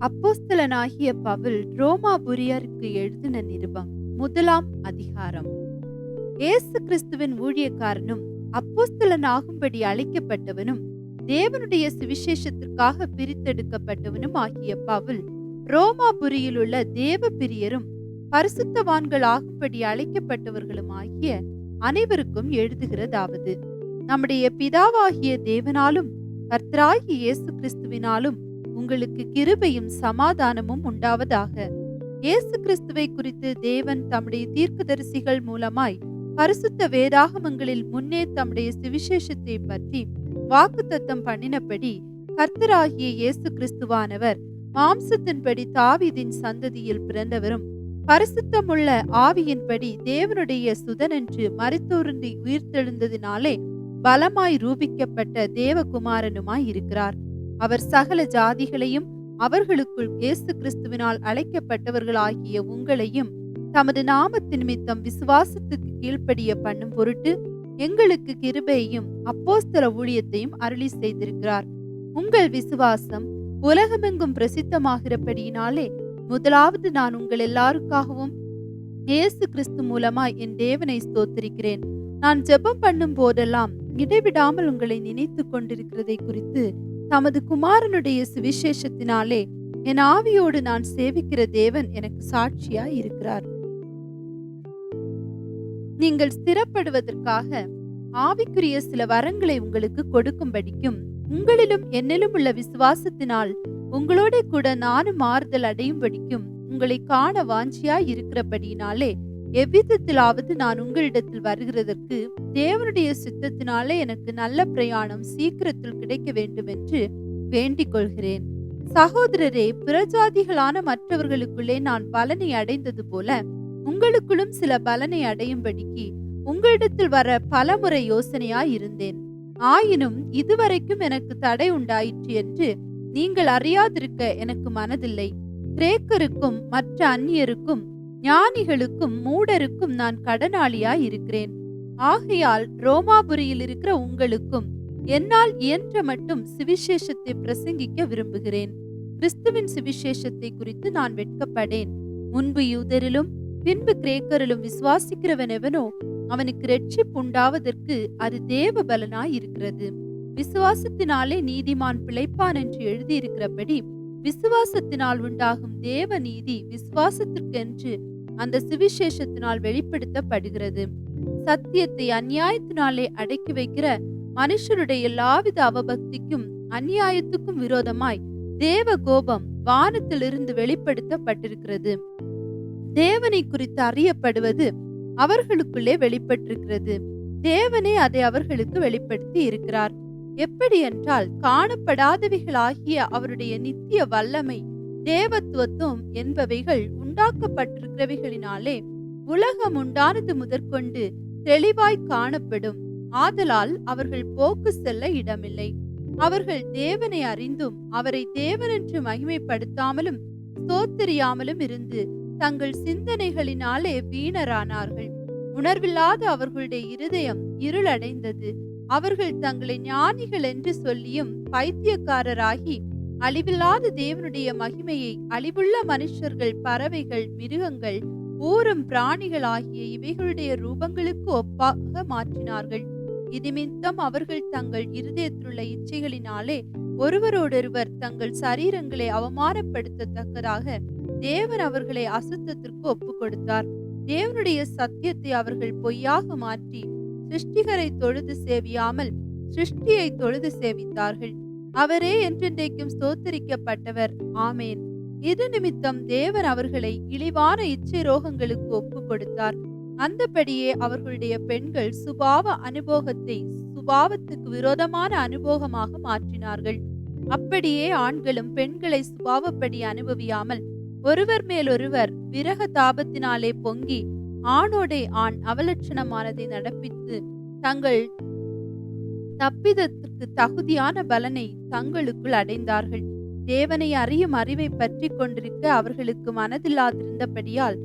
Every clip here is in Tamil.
அப்போஸ்தலனாகிய பவுல் ரோமாபுரியருக்கு எழுதின நிருபம் 1 இயேசு கிறிஸ்துவின் ஊழியக்காரனும் அப்போஸ்தலனாகும்படி அழைக்கப்பட்டவனும் தேவனுடைய சுவிசேஷத்திற்காக பிரித்தெடுக்கப்பட்டவனும் ஆகிய பவுல் ரோமாபுரியிலுள்ள தேவ பிரியரும் பரிசுத்தவான்கள் ஆகும்படி அழைக்கப்பட்டவர்களும் ஆகிய அனைவருக்கும் எழுதுகிறதாவது, நம்முடைய பிதாவாகிய தேவனாலும் கர்த்தராகிய இயேசு கிறிஸ்துவினாலும் உங்களுக்கு கிருபையும் சமாதானமும் உண்டாவதாக. இயேசு கிறிஸ்துவை குறித்து தேவன் தம்முடைய தீர்க்கதரிசிகள் மூலமாய் பரிசுத்த வேதாகமங்களில் முன்னே தம்முடைய சுவிசேஷத்தை பற்றி வாக்குத்தத்தம் பண்ணினபடி கர்த்தராகிய இயேசு கிறிஸ்துவானவர் மாம்சத்தின்படி தாவீதின் சந்ததியில் பிறந்தவரும் பரிசுத்தமுள்ள ஆவியின்படி தேவனுடைய சுதனென்று மரித்தோருந்தி உயிர்த்தெழுந்ததினாலே பலமாய் ரூபிக்கப்பட்ட தேவகுமாரனுமாய் இருக்கிறார். அவர் சகல ஜாதிகளையும் அவர்களுக்குள் இயேசு கிறிஸ்துவினால் அழைக்கப்பட்டவர்களாகிய உங்களையும் தமது நாமத்து நிமித்தம் விசுவாசத்துக்கு கீழ்ப்படிய பண்ணும் பொருட்டு எங்களுக்கு கிருபையையும் அப்போஸ்தல ஊழியத்தையும் அருளி செய்திருக்கிறார். உங்கள் விசுவாசம் உலகமெங்கும் பிரசித்தமாகிறபடியினாலே முதலாவது நான் உங்கள் எல்லாருக்காகவும் இயேசு கிறிஸ்து மூலமாய் என் தேவனை ஸ்தோத்திரிக்கிறேன். நான் ஜெபம் பண்ணும் போதெல்லாம் இடைவிடாமல் உங்களை நினைத்து கொண்டிருக்கிறதை குறித்து தமது குமாரனுடைய சுவிசேஷத்தினாலே என் ஆவியோடு நான் சேவிக்கிற தேவன் எனக்கு சாட்சியாய் இருக்கிறார். நீங்கள் ஸ்திரப்படுவதற்காக ஆவிக்குரிய சில வரங்களை உங்களுக்கு கொடுக்கும்படிக்கும் உங்களிலும் என்னிலும் உள்ள விசுவாசத்தினால் உங்களோட கூட நானும் மாறுதல் அடையும்படிக்கும் உங்களை காண வாஞ்சியாய் இருக்கிறபடியினாலே எவ்விதத்திலாவது நான் உங்களிடத்தில் வருகிறதற்கு தேவனுடைய சித்தத்தினாலே எனக்கு நல்ல பிரயாணம் சீக்கிரத்தில் கிடைக்க வேண்டும் என்று வேண்டிக் கொள்கிறேன். சகோதரரே, பிரஜாதிகளான மற்றவர்களுக்குள்ளே நான் பலனை அடைந்தது போல உங்களுக்குள்ளும் சில பலனை அடையும்படிக்கு உங்களிடத்தில் வர பலமுறை யோசனையாய் இருந்தேன். ஆயினும் இதுவரைக்கும் எனக்கு தடை உண்டாயிற்று என்று நீங்கள் அறியாதிருக்க எனக்கு மனதில்லை. கிரேக்கருக்கும் மற்ற அந்நியருக்கும் ஞானிகளுக்கும் மூடருக்கும் நான் கடனாளியாய் இருக்கிறேன். ஆகையால் ரோமாபுரியில் இருக்கிற உங்களுக்கும் என்னால் இயன்ற மட்டும் சுவிசேஷத்தை பிரசங்கிக்க விரும்புகிறேன். கிறிஸ்துவின் சுவிசேஷத்தை குறித்து நான் வெட்கப்படேன். முன்பு யூதரிலும் பின்பு கிரேக்கரிலும் விசுவாசிக்கிறவன் எவனோ அவனுக்கு இரட்சிப்பு உண்டாவதற்கு அது தேவ பலனாய் இருக்கிறது. விசுவாசத்தினாலே நீதிமான் பிழைப்பான் என்று எழுதியிருக்கிறபடி விசுவாசத்தினால் உண்டாகும் தேவ நீதி விசுவாசத்திற்கென்று அந்த சுவிசேஷத்தினால் வெளிப்படுத்தப்படுகிறது. சத்தியத்தை அநியாயத்தினாலே அடக்கி வைக்கிற மனுஷருடைய எல்லாவித அவபக்திக்கும் அநியாயத்துக்கும் விரோதமாய் தேவ கோபம் வானத்திலிருந்து வெளிப்படுத்தப்பட்டிருக்கிறது. தேவனை குறித்து அறியப்படுவது அவர்களுக்குள்ளே வெளிப்பட்டிருக்கிறது. தேவனே அதை அவர்களுக்கு வெளிப்படுத்தி இருக்கிறார். எப்படி என்றால், காணப்படாதவைகளாகிய அவருடைய நித்திய வல்லமை தேவத்துவத்துவம் என்பவைகள் உண்டாக்கப்பட்டிருக்கிறவைகளினாலே உலகம் உண்டானது முதற்கொண்டு தெளிவாய் காணப்படும். ஆதலால் அவர்கள் போக்கு செல்ல இடமில்லை. அவர்கள் தேவனை அறிந்தும் அவரை தேவனென்று மகிமைப்படுத்தாமலும் ஸ்தோத்திரியாமலும் இருந்து தங்கள் சிந்தனைகளினாலே வீணரானார்கள். உணர்வில்லாத அவர்களுடைய இருதயம் இருளடைந்தது. அவர்கள் தங்களை ஞானிகள் என்று சொல்லியும் பைத்தியக்காரராகி அழிவில்லாத தேவனுடைய மகிமையை அழிவுள்ள மனுஷர்கள், பறவைகள், மிருகங்கள், ஊரும் பிராணிகள் ஆகிய இவைகளுடைய ரூபங்களுக்கு ஒப்பாக மாற்றினார்கள். இதுமித்தம் அவர்கள் தங்கள் இருதயத்திலுள்ள இச்சைகளினாலே ஒருவரோடொருவர் தங்கள் சரீரங்களை அவமானப்படுத்தத்தக்கதாக தேவன் அவர்களை அசுத்தத்திற்கு ஒப்பு கொடுத்தார். தேவனுடைய சத்தியத்தை அவர்கள் பொய்யாக மாற்றி சிருஷ்டிகரை தொழுது சேவியாமல் சிருஷ்டியை தொழுது சேவித்தார்கள். அவரே என்றென்றைக்கும் ஸ்தோத்தரிக்கப்பட்டவர். ஆமேன். இது நிமித்தம் தேவன் அவர்களை இழிவான இச்சை ரோகங்களுக்கு ஒப்பு கொடுத்தார். அந்தபடியே அவர்களுடைய பெண்கள் சுபாவ அனுபோகத்தை சுபாவத்துக்கு விரோதமான அனுபோகமாக மாற்றினார்கள். அப்படியே ஆண்களும் பெண்களை சுபாவப்படி அனுபவியாமல் ஒருவர் மேலொருவர் விரக தாபத்தினாலே பொங்கி ஆணோடே ஆண் அவலட்சணமானதை நடப்பித்து தங்கள் தப்பிதத்திற்கு தகுதியான பலனை தங்களுக்குள் அடைந்தார்கள். தேவனை அறியும் அறிவை பற்றி கொண்டிருக்க அவர்களுக்கு மனதில்லாதிருந்தபடியால்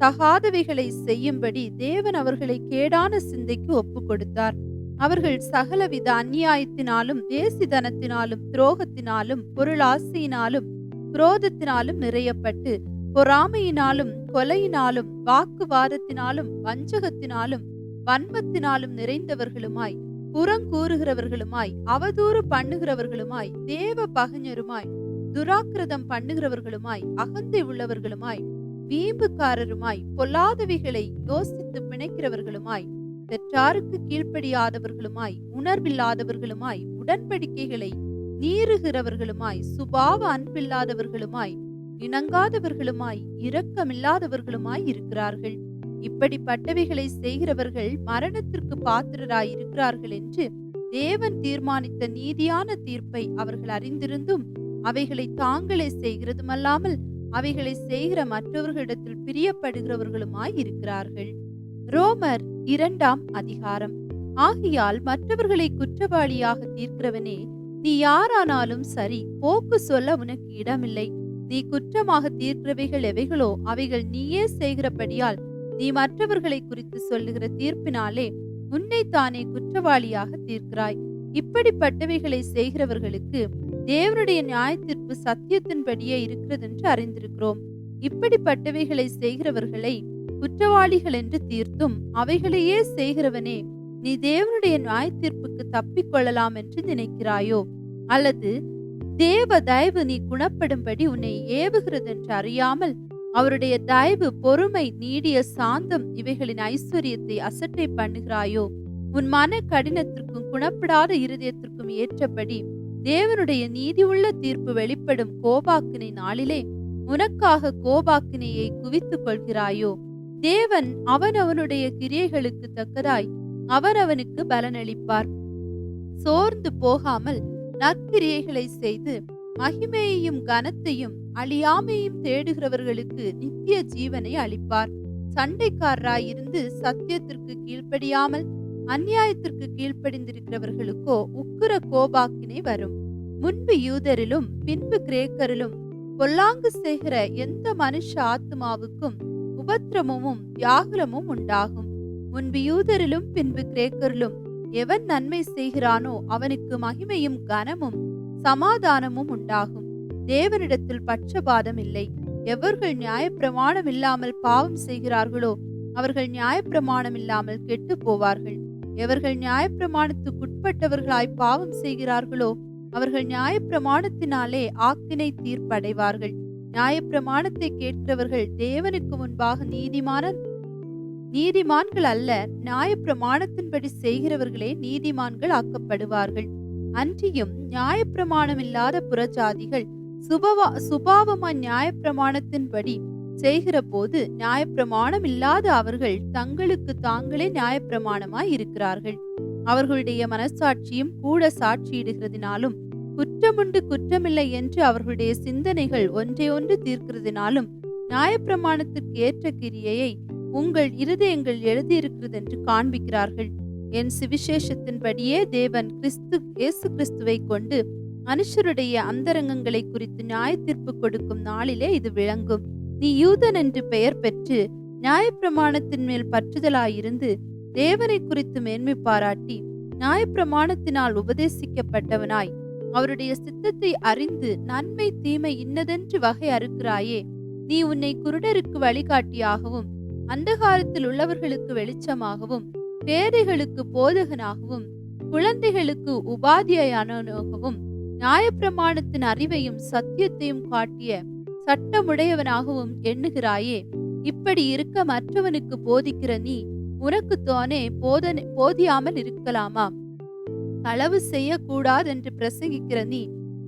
தகாதவைகளை செய்யும்படி தேவன் அவர்களை கேடான சிந்தைக்கு ஒப்பு கொடுத்தார். அவர்கள் சகலவித அநியாயத்தினாலும் தேசிதனத்தினாலும் துரோகத்தினாலும் பொருளாசையினாலும் குரோதத்தினாலும் நிறையப்பட்டு பொறாமையினாலும் கொலையினாலும் வாக்குவாதத்தினாலும் வஞ்சகத்தினாலும் வன்மத்தினாலும் நிறைந்தவர்களுமாய் புறங்கூறுகிறவர்களுமாய் அவதூறு பண்ணுகிறவர்களுமாய் தேவ பகைஞருமாய் துராக்கிரதம் பண்ணுகிறவர்களுமாய் அகந்தை உள்ளவர்களுமாய் வீம்புக்காரருமாய் பொல்லாதவைகளை யோசித்து பிணைக்கிறவர்களுமாய் பெற்றாருக்கு கீழ்ப்படியாதவர்களுமாய் உணர்வில்லாதவர்களுமாய் உடன்படிக்கைகளை மீறுகிறவர்களுமாய் சுபாவ அன்பில்லாதவர்களுமாய் இணங்காதவர்களுமாய் இரக்கமில்லாதவர்களுமாய் இருக்கிறார்கள். இப்படிப்பட்டவைகளை செய்கிறவர்கள் மரணத்திற்கு பாத்திரராய் இருக்கிறார்கள் என்று தேவன் தீர்மானித்த நீதியான தீர்ப்பை அவர்கள் அறிந்திருந்தும் அவைகளை தாங்களே செய்கிறதுமல்லாமல் அவைகளை செய்கிற மற்றவர்களிடத்தில் பிரியப்படுகிறவர்களுமாய் இருக்கிறார்கள். ரோமர் 2ஆம் அதிகாரம். ஆகையால் மற்றவர்களை குற்றவாளியாக தீர்க்கிறவனே, நீ யாரானாலும் சரி, போக்கு சொல்ல உனக்கு இடமில்லை. நீ குற்றமாக தீர்க்கிறவைகள் எவைகளோ அவைகள் நீயே செய்கிறபடியால் நீ மற்றவர்களை குறித்து சொல்லுகிற தீர்ப்பினாலே உன்னைத்தானே குற்றவாளியாக தீர்க்கிறாய். இப்படிப்பட்டவைகளை செய்கிறவர்களுக்கு தேவனுடைய நியாயத்தீர்ப்பு சத்தியத்தின்படியே இருக்கிறது என்று அறிந்திருக்கிறோம். இப்படிப்பட்டவைகளை செய்கிறவர்களை குற்றவாளிகள் என்று தீர்த்தும் அவைகளையே செய்கிறவனே, நீ தேவனுடைய நியாயத்தீர்ப்புக்கு தப்பிக்கொள்ளலாம் என்று நினைக்கிறாயோ? அல்லது தேவ தயவு நீ குணப்படும்படி உன்னை ஏவுகிறது என்று அறியாமல் அவருடைய தயவு, பொறுமை, நீடிய சாந்தம் இவைகளின் ஐஸ்வர்யத்தை அசட்டை பண்ணுகிறாயோ? உன் மன கடினத்திற்கும் குணப்படாத இருதயத்திற்கும் ஏற்றபடி தேவனுடைய நீதி உள்ள தீர்ப்பு வெளிப்படும் கோபாக்கினை நாளிலே உனக்காக கோபாக்கினையை குவித்துக் கொள்கிறாயோ? தேவன் அவனவனுடைய கிரியைகளுக்கு தக்கதாய் அவனவனுக்கு பலனளிப்பார். சோர்ந்து போகாமல் நற்கிரியைகளை செய்து மகிமையையும் கனத்தையும் அழியாமையும் தேடுகிறவர்களுக்கு நித்திய ஜீவனை அளிப்பார். சண்டைக்காரராயிருந்து சத்தியத்திற்கு கீழ்ப்படியாமல் அநியாயத்திற்கு கீழ்ப்படிந்திருக்கிறவர்களுக்கோ உக்கிர கோபாக்கினை வரும். முன்பு யூதரிலும் பின்பு கிரேக்கரிலும் பொல்லாங்கு செய்கிற எந்த மனுஷ ஆத்மாவுக்கும் உபத்திரமும் வியாகுலமும் உண்டாகும். முன்பு யூதரிலும் பின்பு கிரேக்கரிலும் எவன் நன்மை செய்கிறானோ அவனுக்கு மகிமையும் கனமும் சமாதானமும் உண்டாகும். தேவனிடத்தில் பட்சபாதம் இல்லை. எவர்கள் நியாயப்பிரமாணம் இல்லாமல் பாவம் செய்கிறார்களோ அவர்கள் நியாயப்பிரமாணம் இல்லாமல் கெட்டு போவார்கள். எவர்கள் நியாயப்பிரமாணத்துக்குட்பட்டவர்களாய் பாவம் செய்கிறார்களோ அவர்கள் நியாயப்பிரமாணத்தினாலே ஆக்கினை தீர்ப்படைவார்கள். நியாயப்பிரமாணத்தை கேட்கிறவர்கள் தேவனுக்கு முன்பாக நீதிமான்கள் அல்ல, நியாயப்பிரமாணத்தின்படி செய்கிறவர்களே நீதிமான்கள் ஆக்கப்படுவார்கள். அன்றியும் நியாயப்பிரமாணம் இல்லாத புறஜாதிகள் சுபாவமாய் நியாயப்பிரமாணத்தின்படி செய்கிற போது நியாயப்பிரமாணம் இல்லாத அவர்கள் தங்களுக்கு தாங்களே நியாயப்பிரமாணமாய் இருக்கிறார்கள். அவர்களுடைய மனசாட்சியும் கூட சாட்சியிடுகிறதினாலும் குற்றமுண்டு குற்றமில்லை என்று அவர்களுடைய சிந்தனைகள் ஒன்றையொன்று தீர்க்கிறதினாலும் நியாயப்பிரமாணத்திற்கு ஏற்ற கிரியையை உங்கள் இருதயங்கள் எழுதியிருக்கிறது என்று காண்பிக்கிறார்கள். என் சுவிசேஷத்தின்படியே தேவன் இயேசு கிறிஸ்துவை கொண்டு மனுஷருடைய அந்தரங்கங்களை குறித்து நியாயத்தீர்ப்பு கொடுக்கும் நாளிலே இது விளங்கும். நீ யூதன் என்று பெயர் பெற்று நியாயப்பிரமாணத்தின் மேல் பற்றுதலாயிருந்து தேவனை குறித்து மேன்மை பாராட்டி நியாயப்பிரமாணத்தினால் உபதேசிக்கப்பட்டவனாய் அவருடைய சித்தத்தை அறிந்து நன்மை தீமை இன்னதென்று வகை அறுக்கிறாயே. நீ உன்னை குருடருக்கு வழிகாட்டியாகவும் அந்தகாரத்தில் உள்ளவர்களுக்கு வெளிச்சமாகவும் பேதைகளுக்கு போதகனாகவும் குழந்தைகளுக்கு உபாத்தியாயனாகவும் நியாயப்பிரமாணத்தின் அறிவையும் சத்தியத்தையும் காட்டிய சட்டமுடையவனாகவும் எண்ணுகிறாயே. இப்படி இருக்க மற்றவனுக்கு போதிக்கிற நீ உனக்கு தானே போதியாமல் இருக்கலாமா? களவு செய்யக்கூடாதென்று பிரசங்கிக்கிற நீ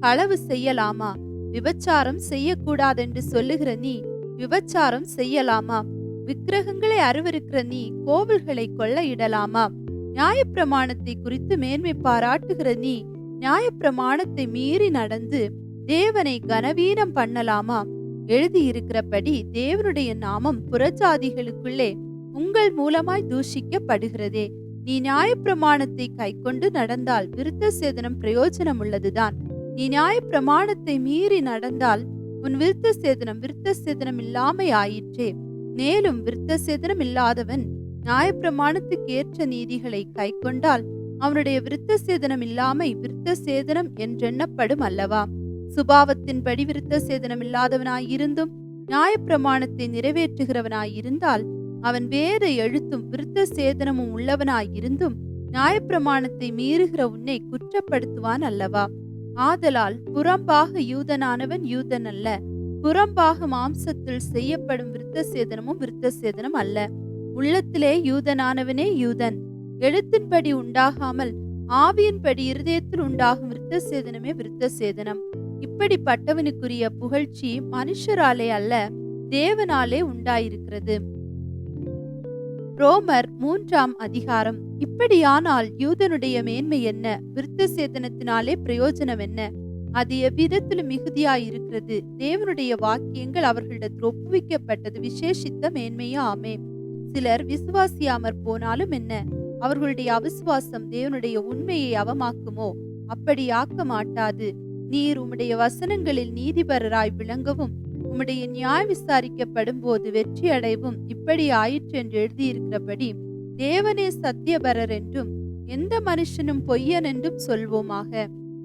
களவு செய்யலாமா? விபச்சாரம் செய்யக்கூடாதென்று சொல்லுகிற நீ விபச்சாரம் செய்யலாமா? விக்கிரகங்களை அருவருக்கிற நீ கோவில்களை கொள்ளையிடலாமா? நியாயப்பிரமாணத்தை குறித்து மேன்மை பாராட்டுகிற நீ நியாயப்பிரமாணத்தை மீறி நடந்து தேவனை கனவீனம் பண்ணலாமா? எழுதியிருக்கிறபடி தேவனுடைய நாமம் புறஜாதிகளுக்குள்ளே உங்கள் மூலமாய் தூஷிக்கப்படுகிறதே. நீ நியாயப்பிரமாணத்தை கைக்கொண்டு நடந்தால் விருத்த சேதனம் பிரயோஜனம் உள்ளதுதான். நீ நியாயப்பிரமாணத்தை மீறி நடந்தால் உன் விருத்த சேதனம் இல்லாமை ஆயிற்றே. மேலும் விருத்த சேதனம் இல்லாதவன் நியாயப்பிரமாணத்துக்கு ஏற்ற நீதிகளை கைக்கொண்டால் அவனுடைய விருத்த சேதனம் இல்லாமை விருத்த சேதனம் என்றெண்ணப்படும் அல்லவா? சுபாவத்தின்படி விருத்த சேதனமில்லாதவனாயிருந்தும் நியாயப்பிரமாணத்தை நிறைவேற்றுகிறவனாயிருந்தால் அவன் வேத எழுத்தும் விருத்த சேதனமும் உள்ளவனாயிருந்தும் நியாயப்பிரமாணத்தை மீறுகிற உன்னை குற்றப்படுத்துவான் அல்லவா? ஆதலால் புறம்பாக யூதனானவன் யூதன் அல்ல, புறம்பாக மாம்சத்தில் செய்யப்படும் விருத்த சேதனமும் விருத்த சேதனம் அல்ல. உள்ளத்திலே யூதனானவனே யூதன். எழுத்தின்படி உண்டாகாமல் ஆவியின்படி இருதயத்தில் உண்டாகும் விருத்த சேதனமே விருத்த சேதனம். இப்படிப்பட்டவனுக்குரிய புகழ்ச்சி மனுஷராலே அல்ல, தேவனாலே உண்டாயிருக்கிறது. ரோமர் 3ஆம் அதிகாரம். இப்படியானால் யூதனுடைய மேன்மை என்ன? விருத்த சேதனத்தினாலே பிரயோஜனம் என்ன? அது எவ்விதத்திலும் மிகுதியாயிருக்கிறது. தேவனுடைய வாக்கியங்கள் அவர்களிடத்தில் ஒப்புவிக்கப்பட்டது விசேஷித்த மேன்மையா ஆமே. சிலர் விசுவாசியாமற் போனாலும் என்ன? அவர்களுடைய அவிசுவாசம் தேவனுடைய உண்மையை அவமாக்குமோ? அப்படி ஆக்க மாட்டாது. நீர் உம்முடைய வசனங்களில் நீதிபரராய் விளங்கவும் உம்முடைய நியாய விசாரிக்கப்படும் போது வெற்றி அடைவும் இப்படி ஆயிற்று என்று எழுதியிருக்கிறபடி தேவனே சத்தியபரர் என்றும் எந்த மனுஷனும் பொய்யன் என்றும் சொல்வோமாக.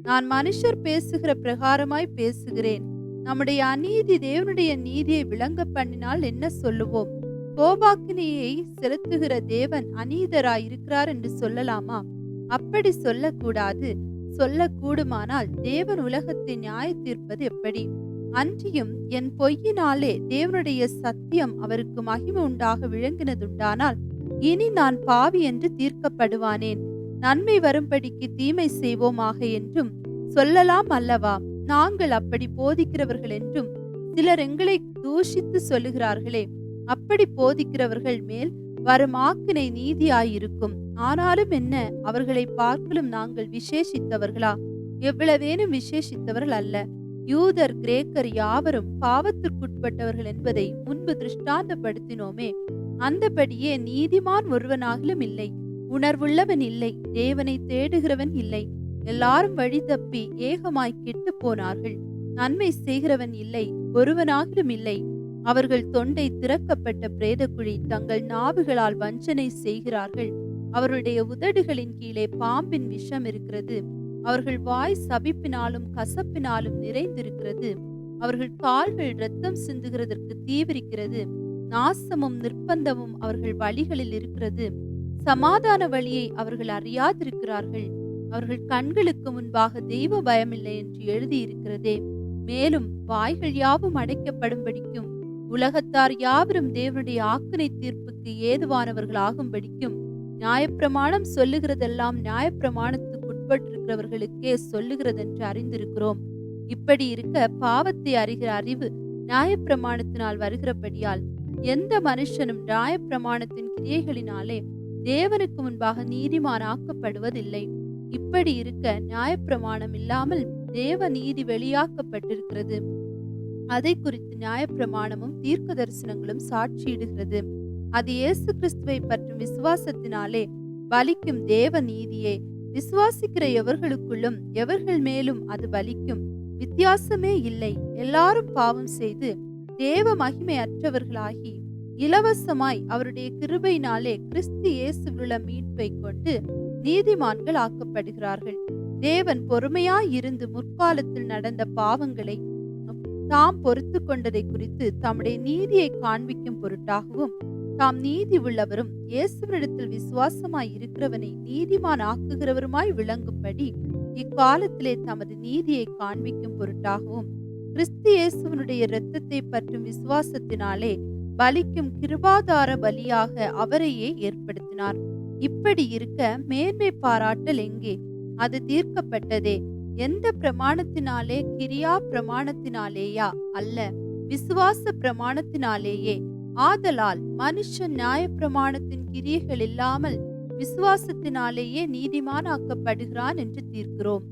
நான் மனுஷர் பேசுகிற பிரகாரமாய் பேசுகிறேன். நம்முடைய அநீதி தேவனுடைய நீதியை விளங்க பண்ணினால் என்ன சொல்லுவோம்? கோபாக்கினியை செலுத்துகிற தேவன் அநீதராய் இருக்கிறார் என்று சொல்லலாமா? அப்படி சொல்லக்கூடாது. சொல்லக்கூடுமானால் தேவன் உலகத்தை நியாய தீர்ப்பது எப்படி? அன்றியும் என் பொய்யினாலே தேவனுடைய சத்தியம் அவருக்கு மகிமை உண்டாக விளங்கினதுண்டானால் இனி நான் பாவி என்று தீர்க்கப்படுவானேன். நன்மை வரும்படிக்கு தீமை செய்வோமாக என்றும் சொல்லலாம் அல்லவா? நாங்கள் அப்படி போதிக்கிறவர்கள் என்றும் சிலர் எங்களை தூஷித்து சொல்லுகிறார்களே. அப்படி போதிக்கிறவர்கள் மேல் வரும் ஆக்கினை நீதியாயிருக்கும். ஆனாலும் என்ன, அவர்களை பார்க்கலும் நாங்கள் விசேஷித்தவர்களா? எவ்வளவேனும் விசேஷித்தவர்கள் அல்ல. யூதர் கிரேக்கர் யாவரும் பாவத்திற்குட்பட்டவர்கள் என்பதை முன்பு திருஷ்டாந்தப்படுத்தினோமே. அந்தபடியே நீதிமான் ஒருவனாகிலும் இல்லை, உணர்வுள்ளவன் இல்லை, தேவனை தேடுகிறவன் இல்லை. எல்லாரும் வழி தப்பி ஏகமாய் கெட்டு போனார்கள். நன்மை செய்கிறவன் இல்லை, ஒருவனாகிலும் இல்லை. அவர்கள் தொண்டை திறக்கப்பட்ட பிரேதக்குழி, தங்கள் நாவுகளால் வஞ்சனை செய்கிறார்கள். அவருடைய உதடுகளின் கீழே பாம்பின் விஷம் இருக்கிறது. அவர்கள் வாய் சபிப்பினாலும் கசப்பினாலும் நிறைந்திருக்கிறது. அவர்கள் கால்கள் இரத்தம் சிந்துகிறதற்கு தீவிரிக்கிறது. நாசமும் நிர்பந்தமும் அவர்கள் வழிகளில் இருக்கிறது. சமாதான வழியை அவர்கள் அறியாதிருக்கிறார்கள். அவர்கள் கண்களுக்கு முன்பாக தெய்வ பயமில்லை என்று எழுதியிருக்கிறதே. மேலும் வாய்கள் யாவும் அடைக்கப்படும்படிக்கும் உலகத்தார் யாவரும் தேவனுடைய ஆக்கினை தீர்ப்புக்கு ஏதுவானவர்களாகும்படிக்கும் நியாயப்பிரமாணம் சொல்லுகிறதெல்லாம் நியாயப்பிரமாணத்துக்கு உட்பட்டிருக்கிறவர்களுக்கே சொல்லுகிறதென்று அறிந்திருக்கிறோம். இப்படி இருக்க பாவத்தை அறிகிற அறிவு நியாயப்பிரமாணத்தினால் வருகிறபடியால் எந்த மனுஷனும் நியாயப்பிரமாணத்தின் கிரியைகளினாலே தேவனுக்கு முன்பாக நீதிமானாக்கப்படுவதில்லை. இப்படி இருக்க நியாயப்பிரமாணம் இல்லாமல் தேவ நீதி வெளியாக்கப்பட்டிருக்கிறது. அதை குறித்து நியாயப்பிரமாணமும் தீர்க்க தரிசனங்களும் சாட்சியிடுகிறது. அது இயேசு கிறிஸ்துவை பற்றும் விசுவாசத்தினாலே பலிக்கும் தேவ நீதியே. விசுவாசிக்கிற எவர்களுக்குள்ளும் எவர்கள் மேலும் அது பலிக்கும். வித்தியாசமே இல்லை. எல்லாரும் பாவம் செய்து தேவ மகிமை அற்றவர்களாகி இலவசமாய் அவருடைய கிருபையினாலே கிறிஸ்து இயேசுவுள்ள மீட்பை கொண்டு நீதிமான்கள் ஆக்கப்படுகிறார்கள். தேவன் பொறுமையாயிருந்து முற்காலத்தில் நடந்த பாவங்களை தாம் பொறுத்து கொண்டதை குறித்து தம்முடைய நீதியை காண்பிக்கும் பொருட்டாகவும் தாம் நீதி உள்ளவரும் இயேசுவினிடத்தில் விசுவாசமாய் இருக்கிறவனை நீதிமான் ஆக்குகிறவருமாய் விளங்கும்படி இக்காலத்திலே தமது நீதியை காண்பிக்கும் பொருட்டாகவும் கிறிஸ்து இயேசுவனுடைய இரத்தத்தை பற்றும் விசுவாசத்தினாலே பலிக்கும் கிருபாதார பலியாக அவரையே ஏற்படுத்தினார். இப்படி இருக்க மேன்மை பாராட்டல் எங்கே? அது தீர்க்கப்பட்டதே. எந்த பிரமாணத்தினாலே? கிரியா பிரமாணத்தினாலேயா? அல்ல, விசுவாச பிரமாணத்தினாலேயே. ஆதலால் மனுஷன் நியாய பிரமாணத்தின் கிரியைகள் இல்லாமல் விசுவாசத்தினாலேயே நீதிமானாக்கப்படுகிறான் என்று தீர்க்கிறோம்.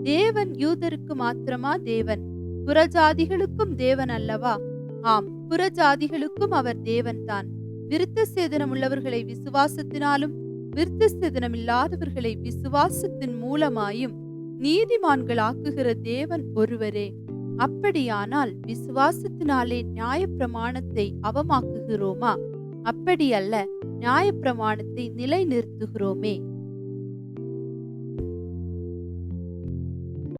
தேவன் யூதருக்கு மாத்திரமா தேவன்? புறஜாதிகளுக்கும் தேவன் அல்லவா? ஆம், புறஜாதிகளுக்கும் அவர் தேவன்தான். விருத்த சேதனம் உள்ளவர்களை விசுவாசத்தினாலும் விருத்த சேதனம் இல்லாதவர்களை விசுவாசத்தின் மூலமாயும் நீதிமான்கள் ஆக்குகிற தேவன் ஒருவரே. அப்படியானால் விசுவாசத்தினாலே நியாயப்பிரமாணத்தை அவமாக்குகிறோமா? அப்படியல்ல, நியாயப்பிரமாணத்தை நிலைநிறுத்துகிறோமே.